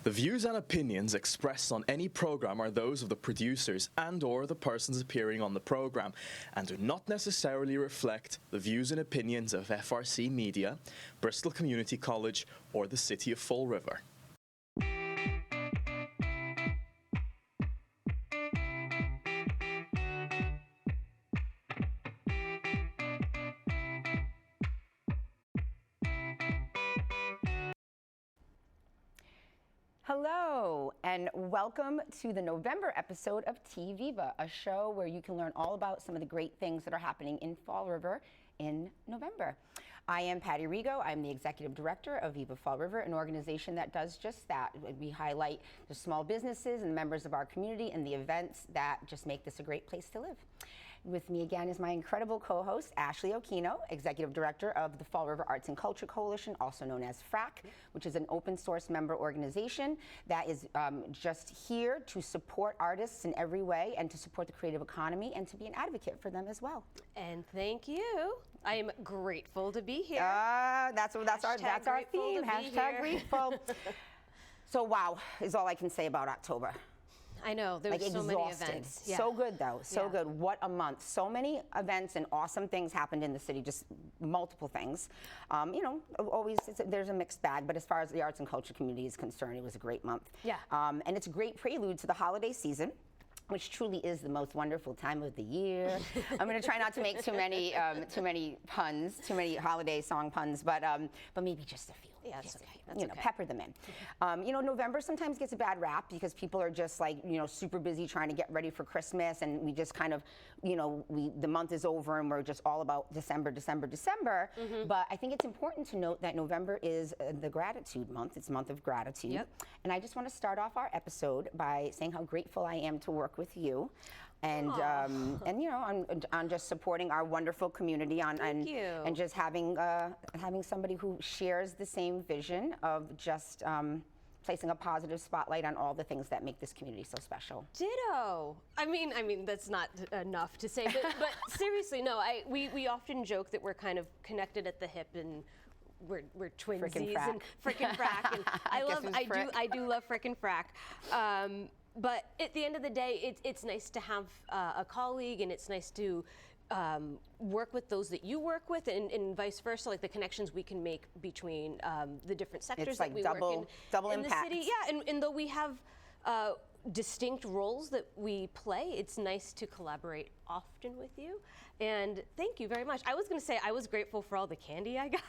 The views and opinions expressed on any program are those of the producers and/or the persons appearing on the program and do not necessarily reflect the views and opinions of FRC Media, Bristol Community College, or the City of Fall River. Hello, and welcome to the November episode of TViva, a show where you can learn all about some of the great things that are happening in Fall River in November. I am Patty Rigo. I'm the Executive Director of Viva Fall River, an organization that does just that. We highlight the small businesses and members of our community and the events that just make this a great place to live. With me again is my incredible co-host, Ashley Okino, Executive Director of the Fall River Arts and Culture Coalition, also known as FRAC, which is an open source member organization that is just here to support artists in every way and to support the creative economy and to be an advocate for them as well. And thank you. I am grateful to be here. That's our theme. Hashtag grateful. So wow is all I can say about October. I know, there's like so many events. Yeah. So good though, so good. What a month. So many events and awesome things happened in the city, just multiple things. You know, always there's a mixed bag, but as far as the arts and culture community is concerned, it was a great month. Yeah. And it's a great prelude to the holiday season, which truly is the most wonderful time of the year. I'm going to try not to make too many puns, too many holiday song puns, but maybe just a few. Yeah, that's okay. That's okay. Pepper them in. You know, November sometimes gets a bad rap because people are just like, you know, super busy trying to get ready for Christmas, and we just kind of, you know, the month is over and we're just all about December. Mm-hmm. But I think it's important to note that November is the gratitude month. It's a month of gratitude. Yep. And I just want to start off our episode by saying how grateful I am to work with you. And you know, on just supporting our wonderful community and just having somebody who shares the same vision of just placing a positive spotlight on all the things that make this community so special. Ditto. I mean that's not enough to say, but seriously, no. We often joke that we're kind of connected at the hip and we're twinsies and frickin' frack. And I do love frickin' frack. But at the end of the day, it's nice to have a colleague, and it's nice to work with those that you work with, and vice versa, like the connections we can make between the different sectors that we work in. Double in impact. The city. Yeah, and though we have distinct roles that we play, it's nice to collaborate often with you. And thank you very much. I was going to say I was grateful for all the candy I got.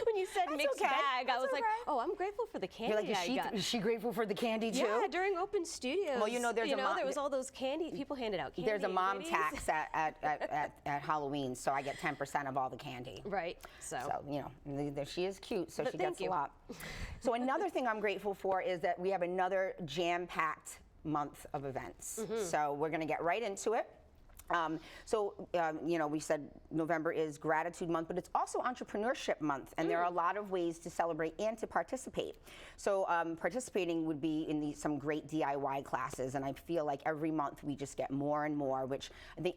When you said mixed bag, I was like, oh, I'm grateful for the candy I got. Is she grateful for the candy too? Yeah, during open studios. Well, you know, there was all those candy. People handed out candy. There's a mom tax at Halloween, so I get 10% of all the candy. Right. So you know, she is cute, so she gets a lot. So another thing I'm grateful for is that we have another jam-packed month of events. Mm-hmm. So we're going to get right into it. You know, we said November is Gratitude Month, but it's also Entrepreneurship Month, and there are a lot of ways to celebrate and to participate. So participating would be in some great DIY classes, and I feel like every month we just get more and more, which the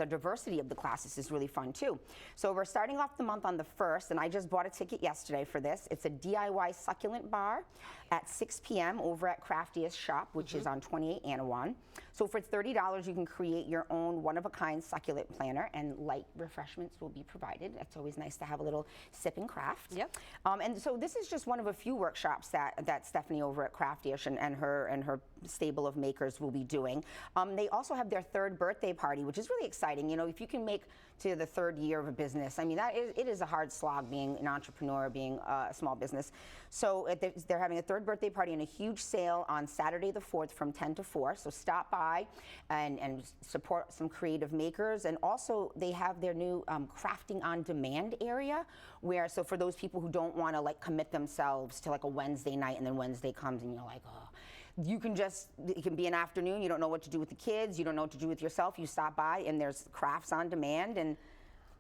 diversity of the classes is really fun too. So we're starting off the month on the 1st, and I just bought a ticket yesterday for this. It's a DIY succulent bar at 6 p.m. over at Craftiest Shop, which is on 28 Anawan. So for $30, you can create your own one-of-a-kind succulent planner, and light refreshments will be provided. It's always nice to have a little sip and craft. Yep. And so this is just one of a few workshops that Stephanie over at Craftiest and her stable of makers will be doing. They also have their 3rd birthday party, which is really exciting. You know, if you can make to the 3rd year of a business, I mean, it is a hard slog being an entrepreneur, being a small business. So they're having a 3rd birthday party and a huge sale on Saturday the 4th from 10 to 4. So stop by and support some creative makers. And also they have their new crafting on demand area, where, so for those people who don't want to like commit themselves to like a Wednesday night and then Wednesday comes and you're like, oh, it can be an afternoon, you don't know what to do with the kids, you don't know what to do with yourself, you stop by and there's crafts on demand. And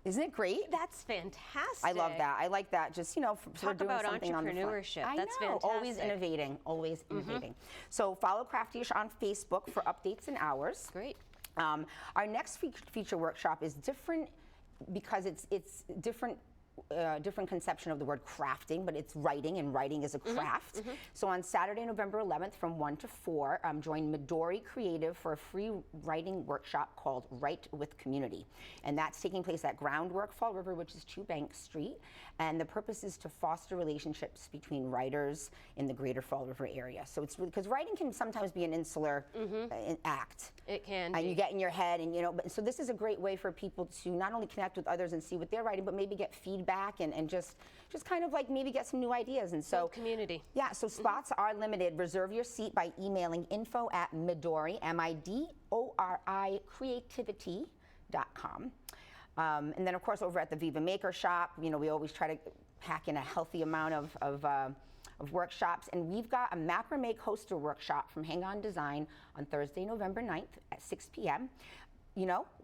isn't it great? That's fantastic. I love that. I like that. Just, you know, for doing something on the fly. Entrepreneurship. That's fantastic. Always innovating. Always innovating. So follow Craftiest on Facebook for updates and hours. Great. Our next feature workshop is different because it's different different conception of the word crafting, but it's writing, and writing is a craft. So on Saturday, November 11th from 1 to 4, join Midori Creative for a free writing workshop called Write with Community. And that's taking place at Groundwork Fall River, which is 2 Bank Street. And the purpose is to foster relationships between writers in the greater Fall River area. So it's because writing can sometimes be an insular act. It can And be. you get in your head, and so this is a great way for people to not only connect with others and see what they're writing, but maybe get feedback and just kind of like maybe get some new ideas. And so community. Yeah, so spots are limited. Reserve your seat by emailing info@midori, MIDORI, creativity.com. And then of course over at the Viva Maker Shop, we always try to pack in a healthy amount of workshops, and we've got a macrame coaster workshop from Hang On Design on Thursday, November 9th at 6 p.m.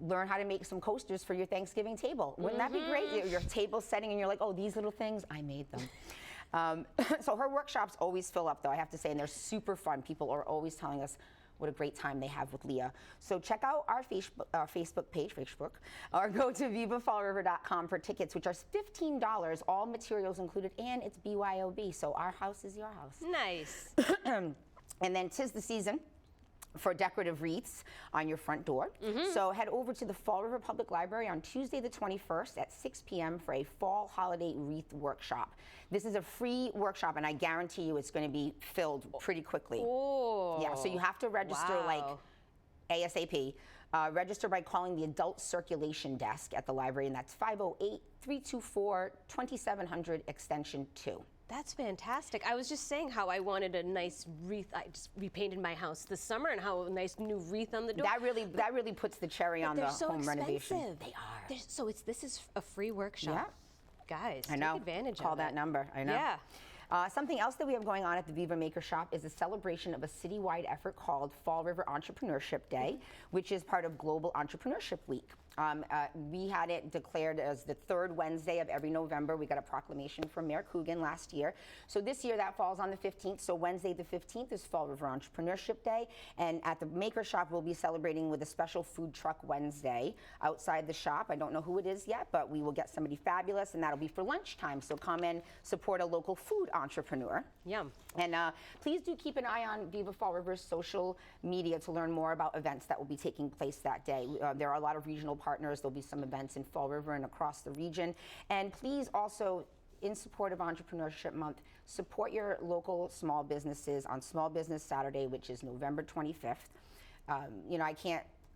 Learn how to make some coasters for your Thanksgiving table. Wouldn't that be great? Your table setting and you're like, oh, these little things, I made them. So her workshops always fill up though, I have to say, and they're super fun. People are always telling us what a great time they have with Leah. So check out our Facebook page, or go to vivafallriver.com for tickets, which are $15, all materials included, and it's BYOB, so our house is your house. Nice. And then 'tis the season for decorative wreaths on your front door. So head over to the Fall River Public Library on Tuesday the 21st at 6 p.m. for a fall holiday wreath workshop. This is a free workshop, and I guarantee you it's going to be filled pretty quickly. Oh. Yeah, so you have to register like ASAP. Register by calling the Adult Circulation Desk at the library, and that's 508-324-2700 extension 2. That's fantastic. I was just saying how I wanted a nice wreath. I just repainted my house this summer, and how a nice new wreath on the door. That really puts the cherry on the home renovation. They are. So this is a free workshop. Yeah. Guys, I know. take advantage of it. Call that number. I know. Yeah. Something else that we have going on at the Viva Maker Shop is a celebration of a citywide effort called Fall River Entrepreneurship Day, which is part of Global Entrepreneurship Week. We had it declared as the 3rd Wednesday of every November. We got a proclamation from Mayor Coogan last year. So this year that falls on the 15th. So Wednesday the 15th is Fall River Entrepreneurship Day. And at the Maker Shop, we'll be celebrating with a special Food Truck Wednesday outside the shop. I don't know who it is yet, but we will get somebody fabulous, and that'll be for lunchtime. So come and support a local food entrepreneur. Yum. And please do keep an eye on Viva Fall River's social media to learn more about events that will be taking place that day. There are a lot of regional partners. There'll be some events in Fall River and across the region. And please also, in support of Entrepreneurship Month, support your local small businesses on Small Business Saturday, which is November 25th.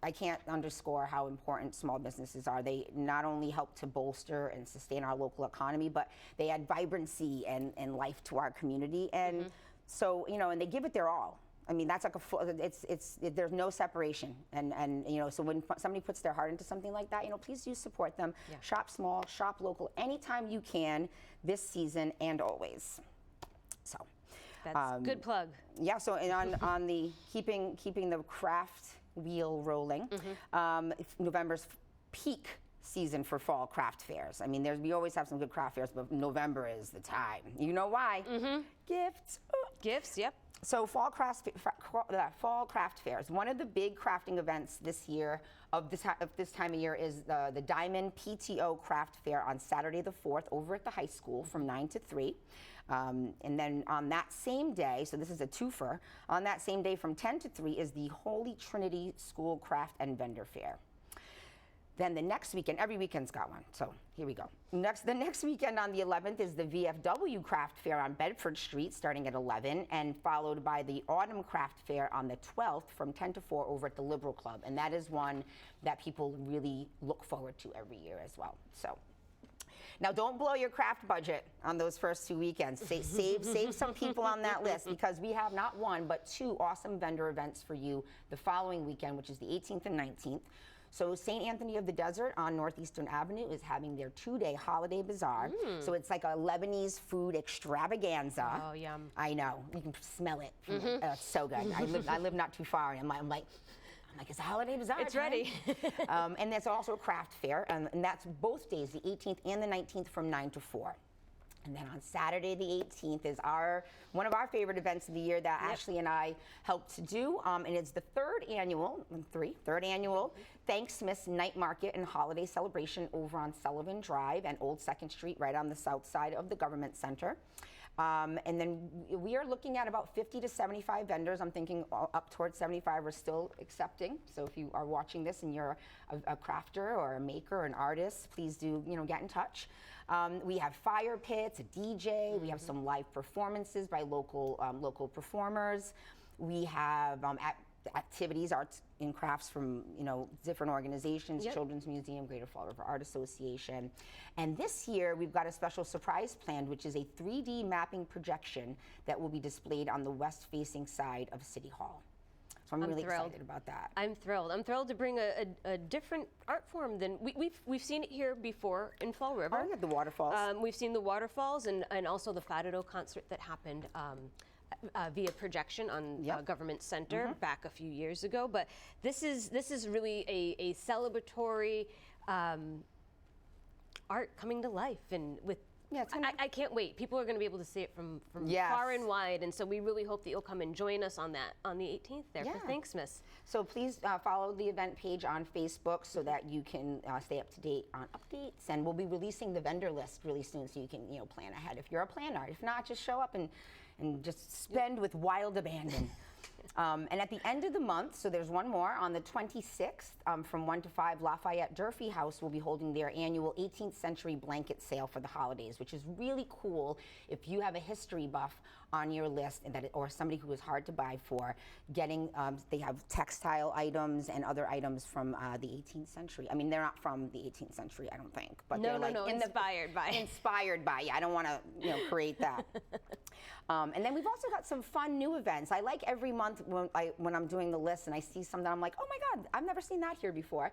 I can't underscore how important small businesses are. They not only help to bolster and sustain our local economy, but they add vibrancy and life to our community. And so, and they give it their all. I mean, that's like there's no separation. And so when somebody puts their heart into something like that, please do support them. Yeah. Shop small, shop local, anytime you can this season and always. So. That's good plug. Yeah, so and on the keeping the craft wheel rolling, November's peak season for fall craft fairs. I mean, we always have some good craft fairs, but November is the time. You know why? Gifts. Gifts, yep. So fall craft fairs. One of the big crafting events this year of this time of year is the Diamond PTO Craft Fair on Saturday the 4th over at the high school from 9 to 3. And then on that same day, so this is a twofer, on that same day from 10 to 3 is the Holy Trinity School Craft and Vendor Fair. Then the next weekend, every weekend's got one, so here we go. The next weekend on the 11th is the VFW Craft Fair on Bedford Street starting at 11, and followed by the Autumn Craft Fair on the 12th from 10 to 4 over at the Liberal Club. And that is one that people really look forward to every year as well. So. Now, don't blow your craft budget on those first 2 weekends. Save some people on that list, because we have not one, but 2 awesome vendor events for you the following weekend, which is the 18th and 19th. So St. Anthony of the Desert on Northeastern Avenue is having their 2-day holiday bazaar. So it's like a Lebanese food extravaganza. Oh, yum. I know. You can smell it. It's so good. I live not too far, and I'm like, it's a holiday bazaar. It's ready. And there's also a craft fair, and that's both days, the 18th and the 19th from 9 to 4. And then on Saturday the 18th is one of our favorite events of the year that Ashley and I helped to do, and it's the third annual Thanksmas Night Market and Holiday Celebration over on Sullivan Drive and Old 2nd Street, right on the south side of the Government Center. And then we are looking at about 50 to 75 vendors. I'm thinking up towards 75 we're still accepting. So if you are watching this and you're a crafter or a maker or an artist, please do get in touch. We have fire pits, a DJ. We have some live performances by local performers. We have activities, arts and crafts from different organizations, Children's Museum, Greater Fall River Art Association. And this year we've got a special surprise planned, which is a 3D mapping projection that will be displayed on the west-facing side of City Hall. So I'm really excited about that. I'm thrilled. I'm thrilled to bring a different art form than we've seen it here before in Fall River. Oh, yeah, the waterfalls. We've seen the waterfalls and also the Fado concert that happened via projection on Government Center back a few years ago. But this is really a celebratory art coming to life, and with I can't wait. People are going to be able to see it from far and wide, and so we really hope that you'll come and join us on that on the 18th there for Thanksmas. So please follow the event page on Facebook so that you can stay up to date on updates, and we'll be releasing the vendor list really soon, so you can plan ahead if you're a planner. If not, just show up and just spend with wild abandon. And at the end of the month, so there's one more, on the 26th from 1 to 5, Lafayette Durfee House will be holding their annual 18th century blanket sale for the holidays, which is really cool if you have a history buff on your list or somebody who is hard to buy for. They have textile items and other items from the 18th century. I mean, they're not from the 18th century, I don't think, but they're inspired by. Inspired by. Yeah, I don't want to create that. And then we've also got some fun new events. I like every month when I'm doing the list and I see something, I'm like, oh my God, I've never seen that here before.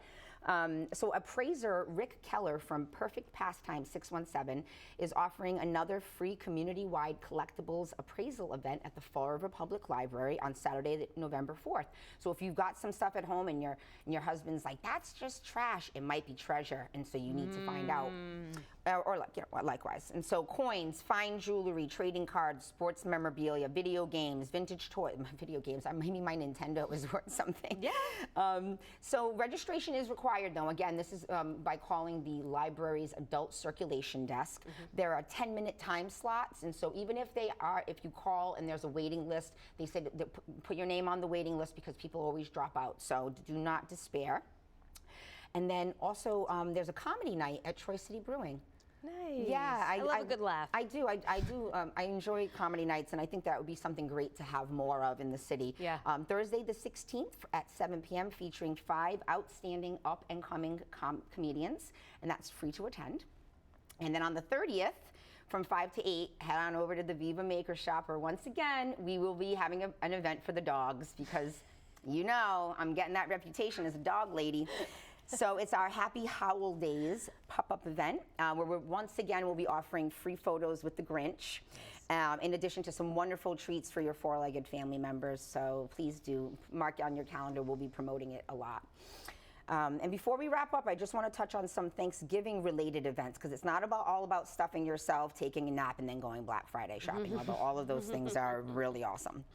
So appraiser Rick Keller from Perfect Pastime 617 is offering another free community-wide collectibles appraisal event at the Fall River Public Library on Saturday, November 4th. So if you've got some stuff at home and your husband's like, that's just trash, it might be treasure, and so you need to find out. Likewise. And so coins, fine jewelry, trading cards, sports memorabilia, video games, vintage toys. Video games, maybe my Nintendo is worth something. Yeah. So registration is required, though. Again, this is by calling the library's adult circulation desk. There are 10-minute time slots, and so even if you call and there's a waiting list, they say that put your name on the waiting list because people always drop out. So do not despair. And then also, there's a comedy night at Troy City Brewing. Nice. Yeah, I love a good laugh. I do. I enjoy comedy nights, and I think that would be something great to have more of in the city. Yeah. Thursday the 16th at 7 p.m. featuring 5 outstanding up-and-coming comedians, and that's free to attend. And then on the 30th, from 5 to 8, head on over to the Viva Maker Shop, where once again, we will be having an event for the dogs because, I'm getting that reputation as a dog lady. So it's our Happy Howl Days pop-up event, where once again we'll be offering free photos with the Grinch, in addition to some wonderful treats for your 4-legged family members. So please do mark it on your calendar. We'll be promoting it a lot. And before we wrap up, I just want to touch on some Thanksgiving-related events, because it's not all about stuffing yourself, taking a nap, and then going Black Friday shopping, although all of those things are really awesome.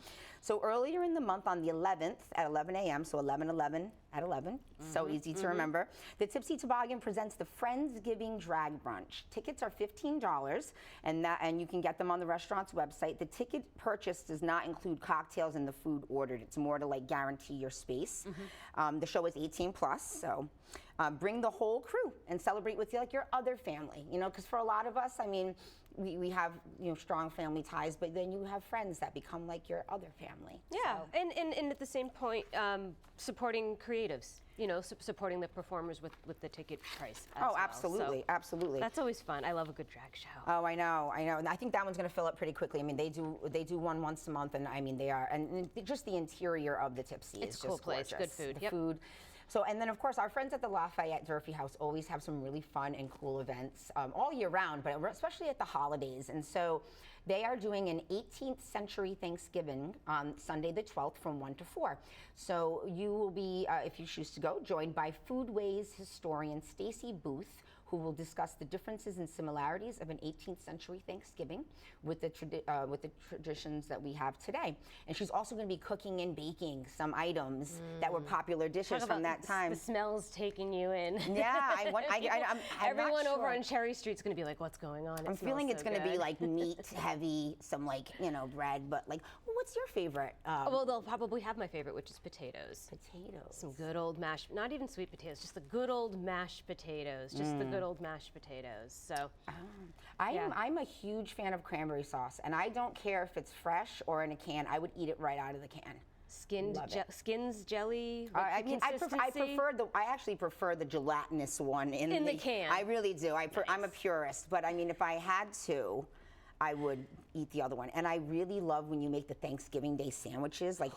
So earlier in the month, on the 11th at 11 a.m., so 11/11 at 11, so easy to remember, the Tipsy Toboggan presents the Friendsgiving Drag Brunch. Tickets are $15, and you can get them on the restaurant's website. The ticket purchase does not include cocktails and the food ordered. It's more to guarantee your space. The show is 18+, so bring the whole crew and celebrate with your other family. Because for a lot of us, I mean, we have strong family ties, but then you have friends that become like your other family. Yeah, so. and at the same point, supporting creatives. Supporting the performers with the ticket price. Oh, absolutely, absolutely. That's always fun. I love a good drag show. Oh, I know. And I think that one's going to fill up pretty quickly. I mean, they do one once a month, and I mean and just the interior of the Tipsy is cool just gorgeous. Good food. The food. So, and then of course our friends at the Lafayette Durfee House always have some really fun and cool events all year round, but especially at the holidays. And so they are doing an 18th century Thanksgiving on Sunday the 12th from 1 to 4. So you will be, if you choose to go, joined by Foodways historian Stacy Booth, who will discuss the differences and similarities of an 18th century Thanksgiving with the traditions that we have today. And she's also going to be cooking and baking some items that were popular dishes from that time. The smells taking you in. Yeah, I'm everyone not over sure. on Cherry Street's going to be like, what's going on? I'm feeling it's going to be like meat heavy, some like, you know, bread, but like, what's your favorite? Well, they'll probably have my favorite, which is potatoes. Potatoes. Some good old mashed, not even sweet potatoes, just the good old mashed potatoes. Just the good old mashed potatoes. So, I'm a huge fan of cranberry sauce, and I don't care if it's fresh or in a can. I would eat it right out of the can. Skins jelly. I mean, I actually prefer the gelatinous one in the can. I really do. I'm a purist, but I mean, if I had to, I would eat the other one. And I really love when you make the Thanksgiving Day sandwiches, like.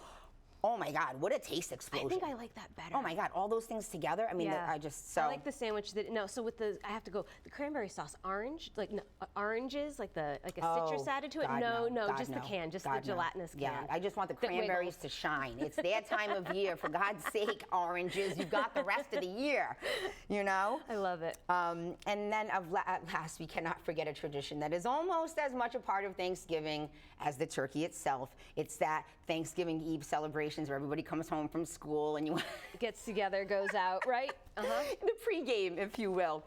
Oh my God, what a taste explosion. I think I like that better. Oh my God, all those things together. I mean, I like the sandwich so with the, I have to go, the cranberry sauce, oranges, like a citrus added to it. God, just the can, just the gelatinous can. Yeah, I just want the cranberries to shine. It's their time of year, for God's sake, oranges. You've got the rest of the year, you know? I love it. And then at last, we cannot forget a tradition that is almost as much a part of Thanksgiving as the turkey itself. It's that Thanksgiving Eve celebration where everybody comes home from school and you gets together, goes out, right? The pregame, if you will.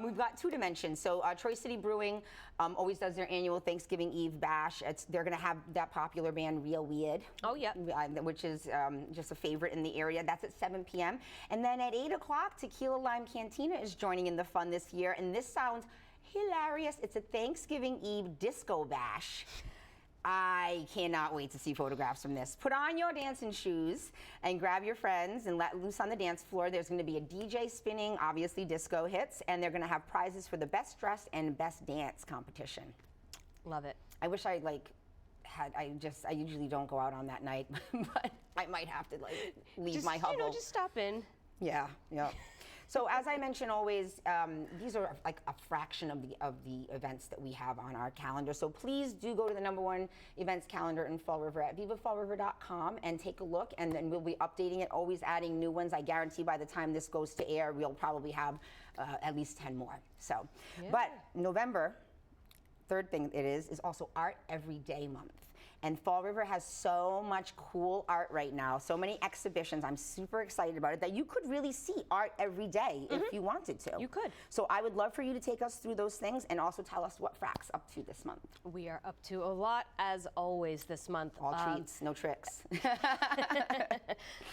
We've got two dimensions. So Troy City Brewing always does their annual Thanksgiving Eve bash. They're going to have that popular band Real Weird. Oh, yeah. Which is just a favorite in the area. That's at 7 p.m. And then at 8 o'clock, Tequila Lime Cantina is joining in the fun this year. And this sounds hilarious. It's a Thanksgiving Eve disco bash. I cannot wait to see photographs from this. Put on your dancing shoes and grab your friends and let loose on the dance floor. There's going to be a DJ spinning, obviously disco hits, and they're going to have prizes for the best dressed and best dance competition. Love it. I wish I I usually don't go out on that night, but I might have to leave my hovel. Just stop in. Yeah. So as I mentioned always, these are like a fraction of the events that we have on our calendar. So please do go to the #1 events calendar in Fall River at vivafallriver.com and take a look, and then we'll be updating it, always adding new ones. I guarantee by the time this goes to air, we'll probably have at least 10 more. So, but November, third thing it is also Art Every Day Month. And Fall River has so much cool art right now, so many exhibitions. I'm super excited about it, that you could really see art every day if you wanted to. You could. So I would love for you to take us through those things and also tell us what FRAC's up to this month. We are up to a lot, as always, this month. All treats, no tricks.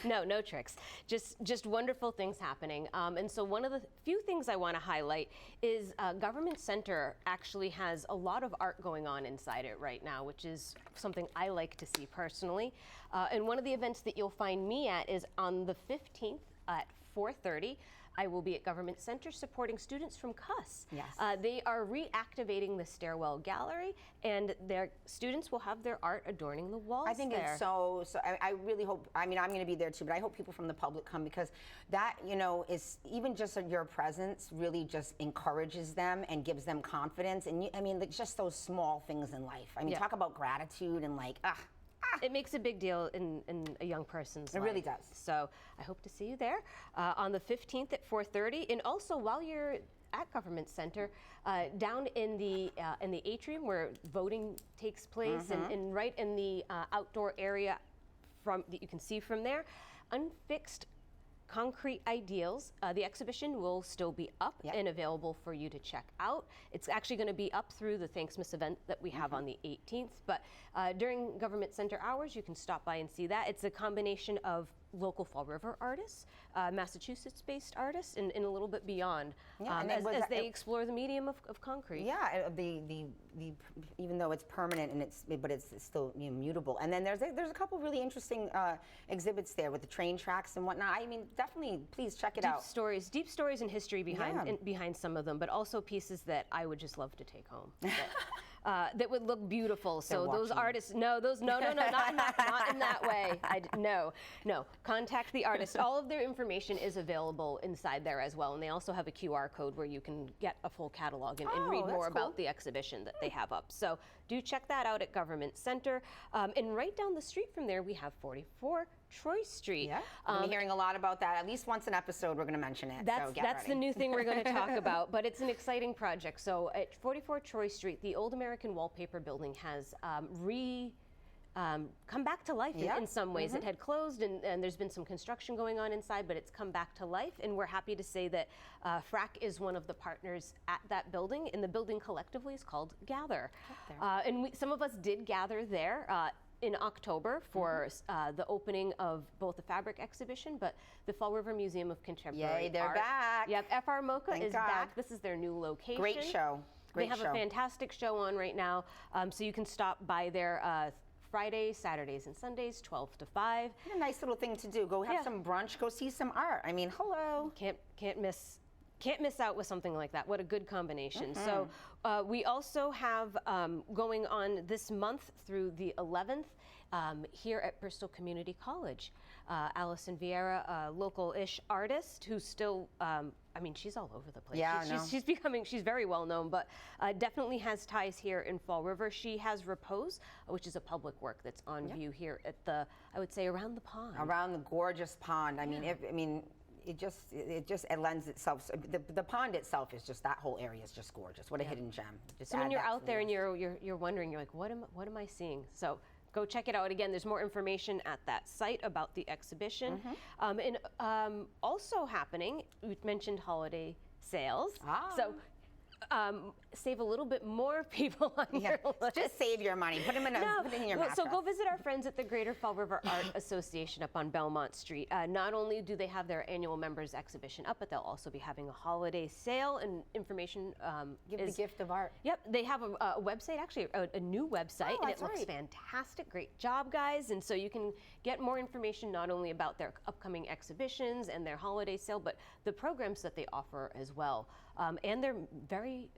No tricks. Just wonderful things happening. And so one of the few things I want to highlight is Government Center actually has a lot of art going on inside it right now, which is something I like to see personally. And one of the events that you'll find me at is on the 15th at 4:30. I will be at Government Center supporting students from CUS. Yes. They are reactivating the stairwell gallery, and their students will have their art adorning the walls. I think there. It's so. I really hope. I mean, I'm going to be there too, but I hope people from the public come, because that, is even just your presence really just encourages them and gives them confidence. And just those small things in life. I mean, talk about gratitude and It makes a big deal in a young person's life. It really does. So I hope to see you there on the 15th at 4:30. And also, while you're at Government Center, down in the atrium where voting takes place, and right in the outdoor area that you can see from there, Unfixed Concrete Ideals. The exhibition will still be up and available for you to check out. It's actually going to be up through the Thanksmas event that we have on the 18th, but during Government Center hours, you can stop by and see that. It's a combination of local Fall River artists, Massachusetts-based artists, and a little bit beyond, as they explore the medium of concrete. Yeah, even though it's permanent but it's still mutable. And then there's a couple really interesting exhibits there with the train tracks and whatnot. I mean, definitely, please check it out. Deep stories and history behind some of them, but also pieces that I would just love to take home. That would look beautiful. So those artists, not in that way. No. Contact the artist. All of their information is available inside there as well, and they also have a QR code where you can get a full catalog and read more about the exhibition that they have up. So do check that out at Government Center. And right down the street from there, we have 44 Troy Street. Yeah, I'm hearing a lot about that. At least once an episode, we're going to mention it. That's the new thing we're going to talk about, but it's an exciting project. So at 44 Troy Street, the old American Wallpaper Building has come back to life in some ways. It had closed and there's been some construction going on inside, but it's come back to life. And we're happy to say that FRAC is one of the partners at that building, and the building collectively is called Gather. And some of us did gather there in October for the opening of both the fabric exhibition, but the Fall River Museum of Contemporary Yay, they're Art. back. Yep, FR MoCA Thank is God. back. This is their new location. Great show. They have a fantastic show on right now, so you can stop by there Fridays, Saturdays, and Sundays, 12 to 5. What a nice little thing to do. Go have some brunch. Go see some art. I mean, hello. Can't miss out with something like that. What a good combination. So we also have going on this month through the 11th here at Bristol Community College. Allison Vieira, a local-ish artist who's still, I mean, she's all over the place. Yeah, she's very well known, but definitely has ties here in Fall River. She has Repose, which is a public work that's on view here at I would say around the pond. Around the gorgeous pond. I mean, it just lends itself. The pond itself is just, that whole area is just gorgeous. What a hidden gem. Just so when you're out there and you're wondering, you're like, what am I seeing? So go check it out. Again, there's more information at that site about the exhibition. And also happening, we've mentioned holiday sales. So save a little bit more people on your list. Just save your money. Put them in, put it in your mattress. So go visit our friends at the Greater Fall River Art Association up on Belmont Street. Not only do they have their annual members exhibition up, but they'll also be having a holiday sale, and information Give the gift of art. Yep, they have a website, actually a new website, and it looks fantastic. Great job, guys. And so you can get more information not only about their upcoming exhibitions and their holiday sale, but the programs that they offer as well. And they're very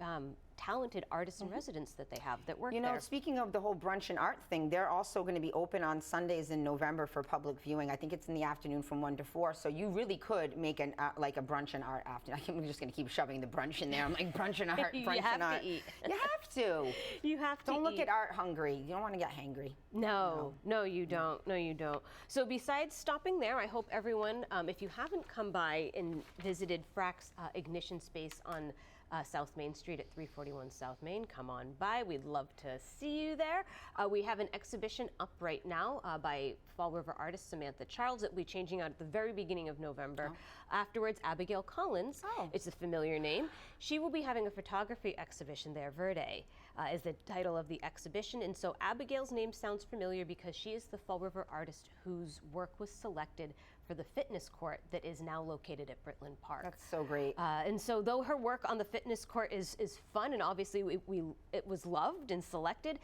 talented artists in residence that they have that work there. You know, speaking of the whole brunch and art thing, they're also going to be open on Sundays in November for public viewing. I think it's in the afternoon from 1 to 4. So you really could make an like a brunch and art afternoon. I'm just going to keep shoving the brunch in there. I'm like, brunch and art, brunch and art. You have to. You have to. Don't look at art hungry. You don't want to get hangry. No, you don't. No, you don't. So besides stopping there, I hope everyone, if you haven't come by and visited FRAC's Ignition Space on South Main Street at 341 South Main, come on by. We'd love to see you there. We have an exhibition up right now by Fall River artist Samantha Charles that will be changing out at the very beginning of November. Afterwards, Abigail Collins, it's a familiar name. She will be having a photography exhibition there. Verde is the title of the exhibition. And so Abigail's name sounds familiar because she is the Fall River artist whose work was selected for the fitness court that is now located at Britland Park. That's so great. And so though her work on the fitness court is fun, and obviously it was loved and selected,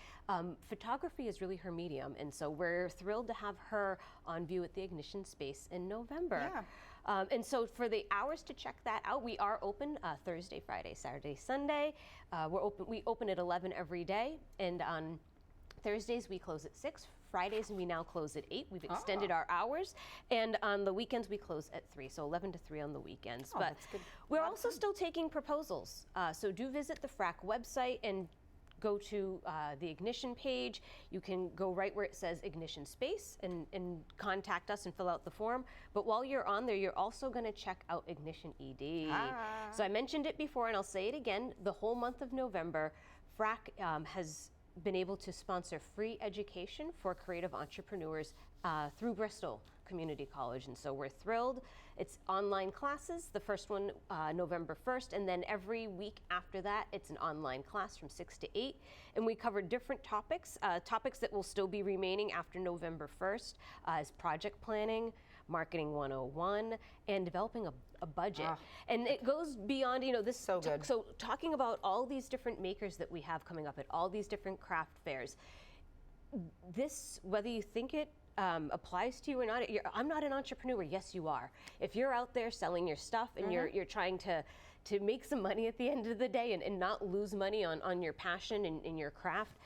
photography is really her medium. And so we're thrilled to have her on view at the Ignition Space in November. Yeah. And so for the hours to check that out, we are open Thursday, Friday, Saturday, Sunday. We open at 11 every day, and on Thursdays we close at 6. Fridays we now close at 8. We've extended our hours, and on the weekends we close at 3, so 11 to 3 on the weekends. But that's good. We're also still taking proposals, so do visit the FRAC website and go to the Ignition page. You can go right where it says Ignition Space and contact us and fill out the form. But while you're on there, you're also going to check out Ignition ED. So I mentioned it before, and I'll say it again. The whole month of November, FRAC has been able to sponsor free education for creative entrepreneurs through Bristol Community College, and so we're thrilled. It's online classes, the first one November 1st, and then every week after that it's an online class from 6 to 8, and we cover different topics. Topics that will still be remaining after November 1st is project planning, marketing 101, and developing a budget. And it goes beyond, this. So good. So talking about all these different makers that we have coming up at all these different craft fairs, this, whether you think it applies to you or not, I'm not an entrepreneur. Yes, you are. If you're out there selling your stuff and you're trying to make some money at the end of the day and not lose money on your passion and your craft,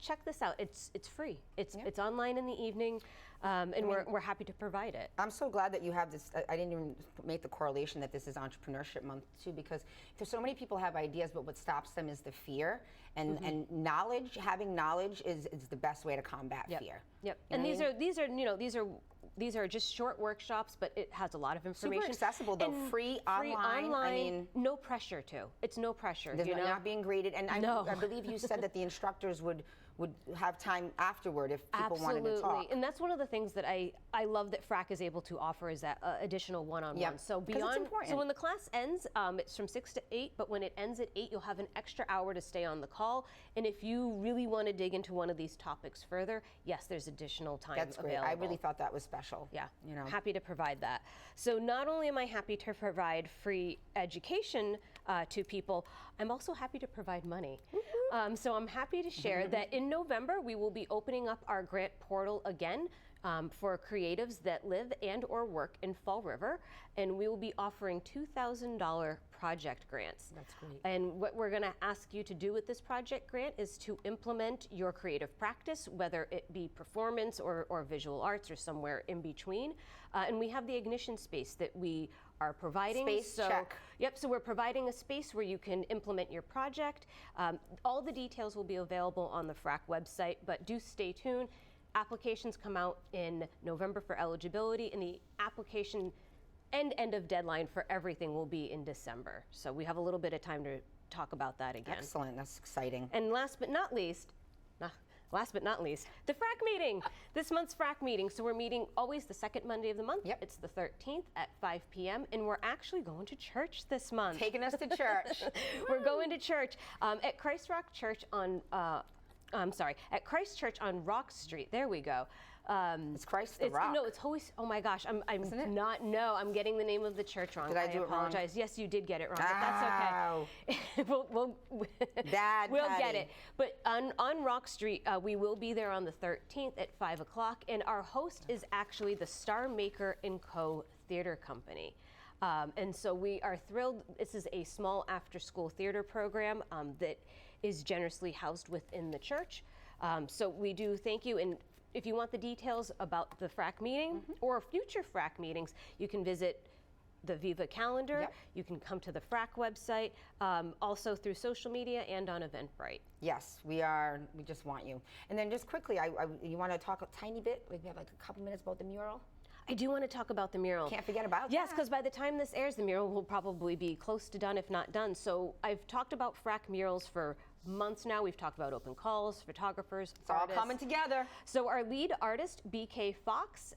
check this out. It's free. It's online in the evening, and we're happy to provide it. I'm so glad that you have this. I didn't even make the correlation that this is Entrepreneurship Month too, because there's so many people have ideas, but what stops them is the fear, and knowledge. Having knowledge is the best way to combat fear. Yep. And these are just short workshops, but it has a lot of information. Super accessible though, and free online. I mean, no pressure to. It's no pressure. They're not being graded, and I believe you said that the instructors would have time afterward if people wanted to talk. And that's one of the things that I love that FRAC is able to offer is that additional one-on-one. Yep. So beyond, so when the class ends, it's from 6 to 8, but when it ends at 8, you'll have an extra hour to stay on the call. And if you really want to dig into one of these topics further, yes, there's additional time That's great. available. I really thought that was special. Yeah, you know, happy to provide that. So not only am I happy to provide free education to people, I'm also happy to provide money. So I'm happy to share that in November we will be opening up our grant portal again for creatives that live and or work in Fall River, and we will be offering $2,000 project grants. That's great. And what we're going to ask you to do with this project grant is to implement your creative practice, whether it be performance or visual arts or somewhere in between. And we have the Ignition space that we are providing. Check. Yep, so we're providing a space where you can implement your project. All the details will be available on the FRAC website, but do stay tuned. Applications come out in November for eligibility, and the application end of deadline for everything will be in December. So we have a little bit of time to talk about that again. Excellent, that's exciting. And last but not least, the FRAC meeting, this month's FRAC meeting. So we're meeting always the second Monday of the month. Yep. It's the 13th at 5 p.m. and we're actually going to church this month. Taking us to church. We're going to church at Christ Rock Church on, at Christ Church on Rock Street. There we go. It's Christ the Rock. No, it's Holy. Oh my gosh, I'm not. No, I'm getting the name of the church wrong. Did I do it wrong? Apologize. Yes, you did get it wrong, but that's okay. we'll get it. But on Rock Street, we will be there on the 13th at 5 o'clock, and our host is actually the Star Maker & Co. Theater Company. And so we are thrilled. This is a small after-school theater program that is generously housed within the church. So we do thank you. And if you want the details about the FRAC meeting or future FRAC meetings, you can visit the Viva calendar. Yep. You can come to the FRAC website, also through social media and on Eventbrite. Yes, we just want you. And then just quickly, you want to talk a tiny bit? We have like a couple minutes about the mural? I do want to talk about the mural. Can't forget about that. Yes, because by the time this airs, the mural will probably be close to done, if not done. So I've talked about FRAC murals for months now. We've talked about open calls, photographers, it's artists. All coming together. So our lead artist, BK Fox,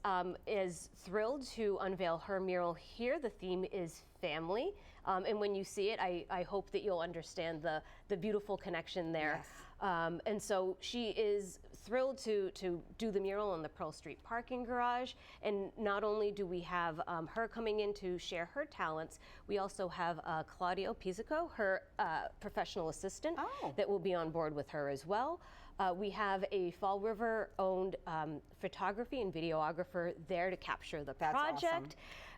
is thrilled to unveil her mural here. The theme is family. And when you see it, I hope that you'll understand the beautiful connection there. Yes. And so she is thrilled to do the mural in the Pearl Street parking garage. And not only do we have her coming in to share her talents, we also have Claudio Pizzico, her professional assistant, that will be on board with her as well. We have a Fall River-owned photography and videographer there to capture the project. Awesome.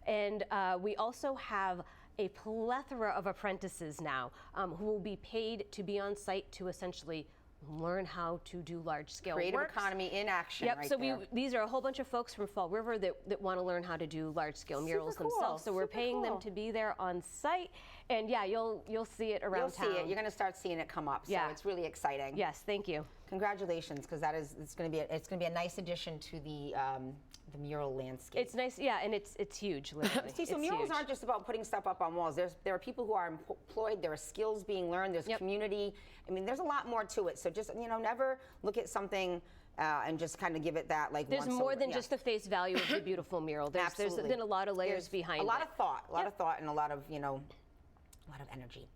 And we also have a plethora of apprentices now who will be paid to be on site to essentially learn how to do large-scale creative works. Economy in action. Yep. Right So there. these are a whole bunch of folks from Fall River that want to learn how to do large-scale murals themselves. So we're paying them to be there on site, and yeah, you'll see it around town. You'll see it. You're going to start seeing it come up. So it's really exciting. Yes. Thank you. Congratulations, because it's going to be a nice addition to the mural landscape. It's nice, yeah, and it's huge. Literally. See, so murals aren't just about putting stuff up on walls. There are people who are employed. There are skills being learned. There's community. I mean, there's a lot more to it. So just never look at something and just kind of give it that like. There's more than just the face value of the beautiful mural. There's been a lot of layers behind it. A lot of thought, and a lot of a lot of energy.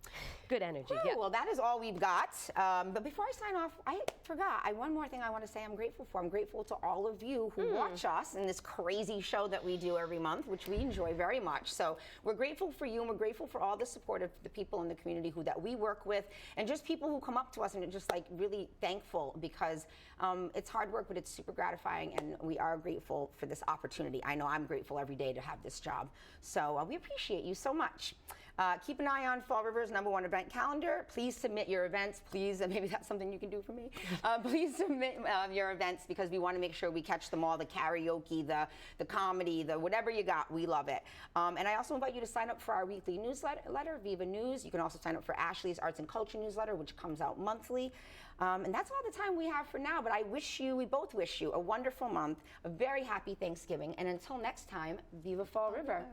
Good energy. Woo, well, that is all we've got. But before I sign off, I forgot. One more thing I want to say I'm grateful for. I'm grateful to all of you who watch us in this crazy show that we do every month, which we enjoy very much. So we're grateful for you, and we're grateful for all the support of the people in the community that we work with, and just people who come up to us and are just like really thankful, because it's hard work, but it's super gratifying, and we are grateful for this opportunity. I know I'm grateful every day to have this job. So we appreciate you so much. Keep an eye on Fall River's #1 event calendar. Please submit your events. Please, maybe that's something you can do for me. Please submit your events because we want to make sure we catch them all, the karaoke, the comedy, the whatever you got, we love it. And I also invite you to sign up for our weekly newsletter, Viva News. You can also sign up for Ashley's Arts and Culture newsletter, which comes out monthly. And that's all the time we have for now, but we both wish you a wonderful month, a very happy Thanksgiving, and until next time, Viva Fall River.